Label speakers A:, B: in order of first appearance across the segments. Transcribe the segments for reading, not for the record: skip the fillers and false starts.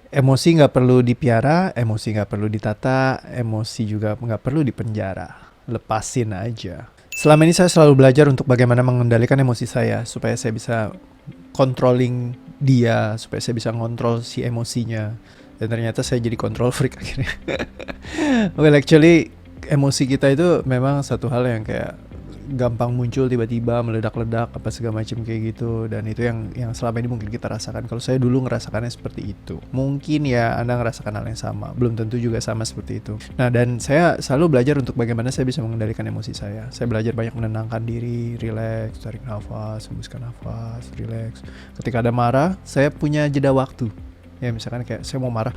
A: Emosi nggak perlu dipiara, emosi nggak perlu ditata, emosi juga nggak perlu dipenjara. Lepasin aja. Selama ini saya selalu belajar untuk bagaimana mengendalikan emosi saya supaya saya bisa controlling dia, supaya saya bisa ngontrol si emosinya. Dan ternyata saya jadi control freak akhirnya. Well, actually emosi kita itu memang satu hal yang kayak gampang muncul tiba-tiba, meledak-ledak apa segala macam kayak gitu, dan itu yang selama ini mungkin kita rasakan. Kalau saya dulu ngerasakannya seperti itu, mungkin ya Anda ngerasakan hal yang sama, belum tentu juga sama seperti itu. Nah, dan saya selalu belajar untuk bagaimana saya bisa mengendalikan emosi saya. Saya belajar banyak menenangkan diri, relax, tarik nafas, hembuskan nafas, relax. Ketika ada marah, saya punya jeda waktu. Ya misalkan kayak saya mau marah,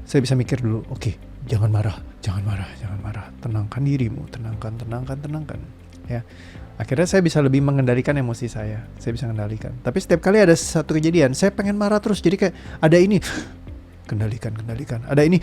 A: saya bisa mikir dulu, oke, jangan marah, jangan marah, jangan marah, tenangkan dirimu, tenangkan, tenangkan, tenangkan. Ya, akhirnya saya bisa lebih mengendalikan emosi saya bisa mengendalikan. Tapi setiap kali ada satu kejadian saya pengen marah terus, jadi kayak ada ini kendalikan, kendalikan, ada ini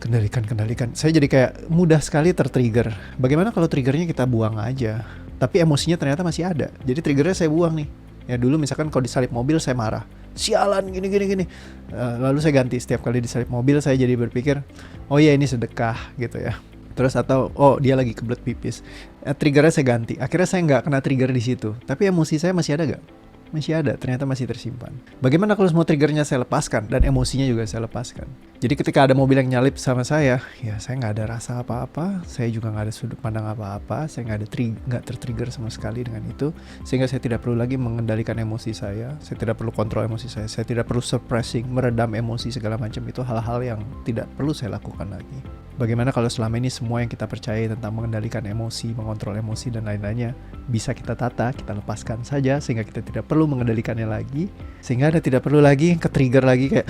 A: kendalikan, kendalikan. Saya jadi kayak mudah sekali tertrigger. Bagaimana kalau triggernya kita buang aja, tapi emosinya ternyata masih ada, jadi triggernya saya buang nih. Ya dulu misalkan kalau disalip mobil saya marah, sialan gini gini gini. Lalu saya ganti, setiap kali disalip mobil saya jadi berpikir, oh ya ini sedekah gitu ya. Terus atau oh dia lagi kebelet pipis, triggernya saya ganti. Akhirnya saya nggak kena trigger di situ, tapi emosi saya masih ada gak? Masih ada, ternyata masih tersimpan. Bagaimana kalau semua triggernya saya lepaskan dan emosinya juga saya lepaskan? Jadi ketika ada mobil yang nyalip sama saya, ya saya nggak ada rasa apa-apa, saya juga nggak ada sudut pandang apa-apa, saya nggak tertrigger sama sekali dengan itu, sehingga saya tidak perlu lagi mengendalikan emosi saya tidak perlu kontrol emosi saya tidak perlu suppressing, meredam emosi segala macam. Itu hal-hal yang tidak perlu saya lakukan lagi. Bagaimana kalau selama ini semua yang kita percaya tentang mengendalikan emosi, mengontrol emosi dan lain-lainnya bisa kita tata, kita lepaskan saja sehingga kita tidak perlu mengendalikannya lagi, sehingga Anda tidak perlu lagi ke-trigger lagi kayak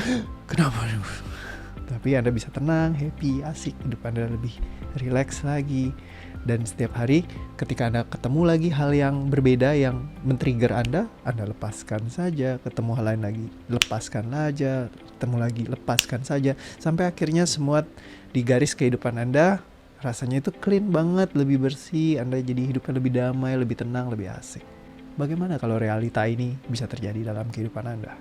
A: kenapa? Tapi Anda bisa tenang, happy, asik, hidup Anda lebih relax lagi. Dan setiap hari ketika Anda ketemu lagi hal yang berbeda yang men-trigger Anda lepaskan saja. Ketemu hal lain lagi, lepaskan aja. Ketemu lagi, lepaskan saja. Sampai akhirnya semua di garis kehidupan Anda rasanya itu clean banget, lebih bersih. Anda jadi hidupnya lebih damai, lebih tenang, lebih asik. Bagaimana kalau realita ini bisa terjadi dalam kehidupan Anda?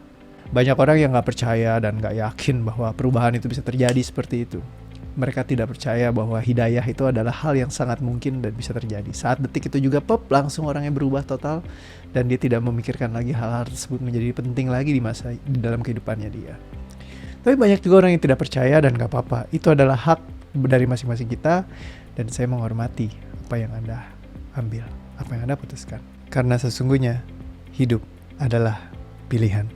A: Banyak orang yang gak percaya dan gak yakin bahwa perubahan itu bisa terjadi seperti itu. Mereka tidak percaya bahwa hidayah itu adalah hal yang sangat mungkin dan bisa terjadi. Saat detik itu juga langsung orangnya berubah total dan dia tidak memikirkan lagi hal-hal tersebut menjadi penting lagi di dalam kehidupannya dia. Tapi banyak juga orang yang tidak percaya dan gak apa-apa. Itu adalah hak dari masing-masing kita dan saya menghormati apa yang Anda ambil, apa yang Anda putuskan. Karena sesungguhnya hidup adalah pilihan.